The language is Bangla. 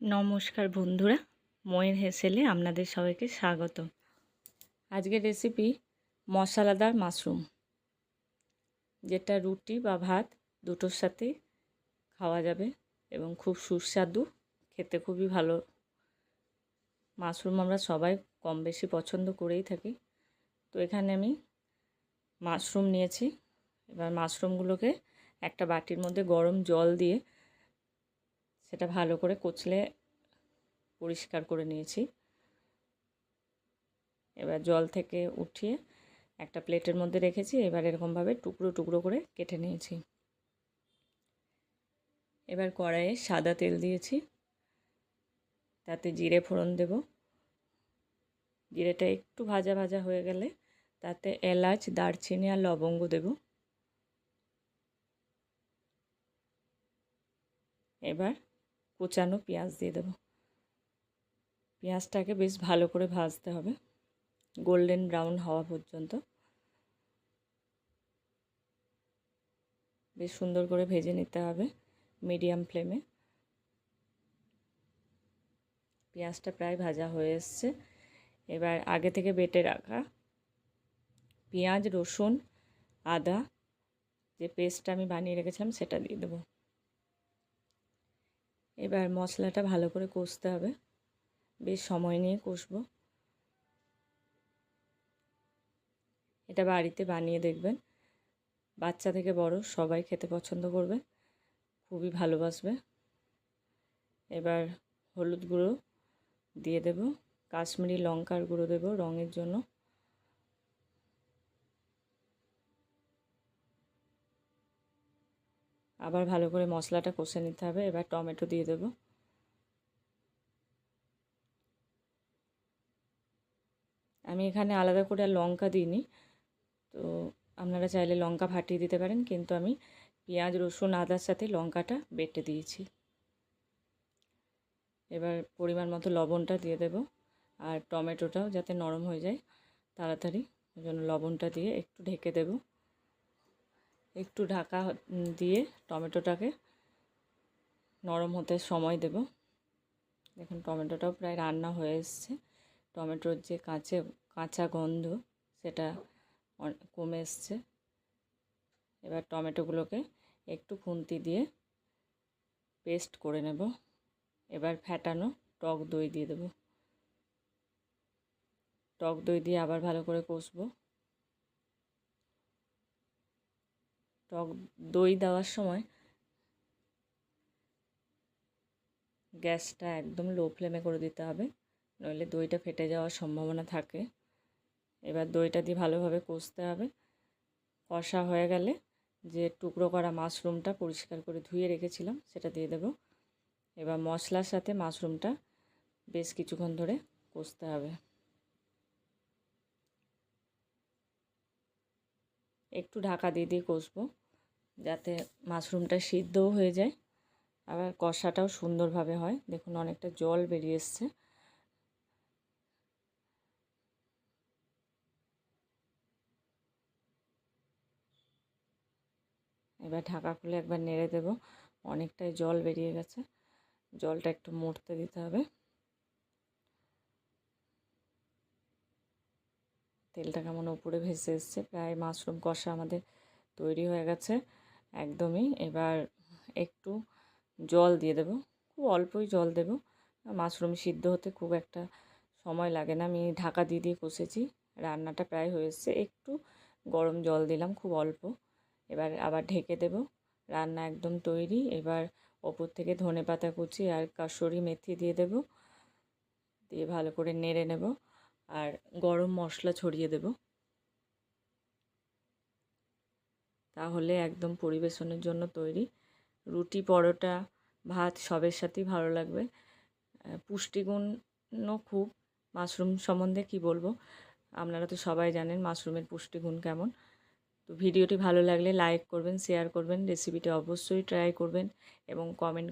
নমস্কার বন্ধুরা, ময়ের হেসেলে আপনাদের সবাইকে স্বাগত। আজকের রেসিপি মশলাদার মাশরুম, যেটা রুটি বা ভাত দুটোর সাথে খাওয়া যাবে এবং খুব সুস্বাদু, খেতে খুবই ভালো। মাশরুম আমরা সবাই কম বেশি পছন্দ করেই থাকি। তো এখানে আমি মাশরুম নিয়েছি। এবার মাশরুমগুলোকে একটা বাটির মধ্যে গরম জল দিয়ে সেটা ভালো করে কচলে পরিষ্কার করে নিয়েছি। এবার জল থেকে উঠিয়ে একটা প্লেটের মধ্যে রেখেছি। এবার এরকমভাবে টুকরো টুকরো করে কেটে নিয়েছি। এবার কড়াইয়ে সাদা তেল দিয়েছি, তাতে জিরে ফোড়ন দেব। জিরেটা একটু ভাজা ভাজা হয়ে গেলে তাতে এলাচ, দারচিনি আর লবঙ্গ দেব। এবার কুচানো পেঁয়াজ দিয়ে দেব। পেঁয়াজটাকে বেশ ভালো করে ভাজতে হবে, গোল্ডেন ব্রাউন হওয়া পর্যন্ত বেশ সুন্দর করে ভেজে নিতে হবে মিডিয়াম ফ্লেমে। পেঁয়াজটা প্রায় ভাজা হয়ে এসছে। এবার আগে থেকে বেটে রাখা পেঁয়াজ, রসুন, আদা যে পেস্টটা আমি বানিয়ে রেখেছিলাম সেটা দিয়ে দেবো। এবার মশলাটা ভালো করে কষতে হবে, বেশ সময় নিয়ে কষবো। এটা বাড়িতে বানিয়ে দেখবেন, বাচ্চা থেকে বড় সবাই খেতে পছন্দ করবে, খুবই ভালোবাসবে। এবার হলুদ গুঁড়ো দিয়ে দেব, কাশ্মীরি লঙ্কার গুঁড়ো দেব রঙের জন্য। আবার ভালো করে মশলাটা কষে নিতে হবে। এবার টমেটো দিয়ে দেব। আমি এখানে আলাদা করে আর লঙ্কা দিইনি, তো আপনারা চাইলে লঙ্কা ফাটিয়ে দিতে পারেন, কিন্তু আমি পেঁয়াজ, রসুন, আদার সাথে লঙ্কাটা বেটে দিয়েছি। এবার পরিমাণ মতো লবণটা দিয়ে দেব, আর টমেটোটাও যাতে নরম হয়ে যায় তাড়াতাড়ি, ওই জন্য লবণটা দিয়ে একটু ঢেকে দেব। একটু ঢাকা দিয়ে টমেটোটাকে নরম হতে সময় দেব। দেখুন টমেটোটাও প্রায় রান্না হয়ে এসছে। টমেটোর যে কাঁচা গন্ধ সেটা কমে এসছে। এবার টমেটোগুলোকে একটু খুন্তি দিয়ে পেস্ট করে নেব। এবার ফ্যাটানো টক দই দিয়ে দেব। টক দই দিয়ে আবার ভালো করে কষবো। টক দই দেওয়ার সময় গ্যাসটা একদম লো ফ্লেমে করে দিতে হবে, নইলে দইটা ফেটে যাওয়ার সম্ভাবনা থাকে। এবার দইটা দিয়ে ভালোভাবে কষতে হবে। কষা হয়ে গেলে যে টুকরো করা মাশরুমটা পরিষ্কার করে ধুয়ে রেখেছিলাম সেটা দিয়ে দেব। এবার মশলার সাথে মাশরুমটা বেশ কিছুক্ষণ ধরে কষতে হবে। একটু ঢাকা দিয়ে দিয়ে কষবো, যাতে মাশরুমটা সিদ্ধও হয়ে যায়, আবার কষাটাও সুন্দরভাবে হয়। দেখুন অনেকটা জল বেরিয়ে এসছে। এবার ঢাকা খুলে একবার নেড়ে দেব। অনেকটাই জল বেরিয়ে গেছে, জলটা একটু মরতে দিতে হবে। তেলটা কেমন উপরে ভেসে এসছে, প্রায় মাশরুম কষা আমাদের তৈরি হয়ে গেছে একদমই। এবার একটু জল দিয়ে দেব, খুব অল্পই জল দেব। মাশরুম সিদ্ধ হতে খুব একটা সময় লাগে না। আমি ঢাকা দিয়ে দিয়ে কষেছি, রান্নাটা প্রায় হয়ে এসছে। একটু গরম জল দিলাম, খুব অল্প। এবার আবার ঢেকে দেব। রান্না একদম তৈরি। এবার ওপর থেকে ধনেপাতা কুচি আর কাসুরি মেথি দিয়ে দেব, দিয়ে ভালো করে নেড়ে নেব আর গরম মশলা ছড়িয়ে দেব। তাহলে একদম পরিবেশনের জন্য তৈরি। রুটি, পরোটা, ভাত সবের সাথেই ভালো লাগবে। পুষ্টিগুণও খুব। মাশরুম সম্বন্ধে কি বলবো, আপনারা তো সবাই জানেন মাশরুমের পুষ্টিগুণ কেমন। তো ভিডিওটি ভালো লাগলে লাইক করবেন, শেয়ার করবেন, রেসিপিটি অবশ্যই ট্রাই করবেন এবং কমেন্ট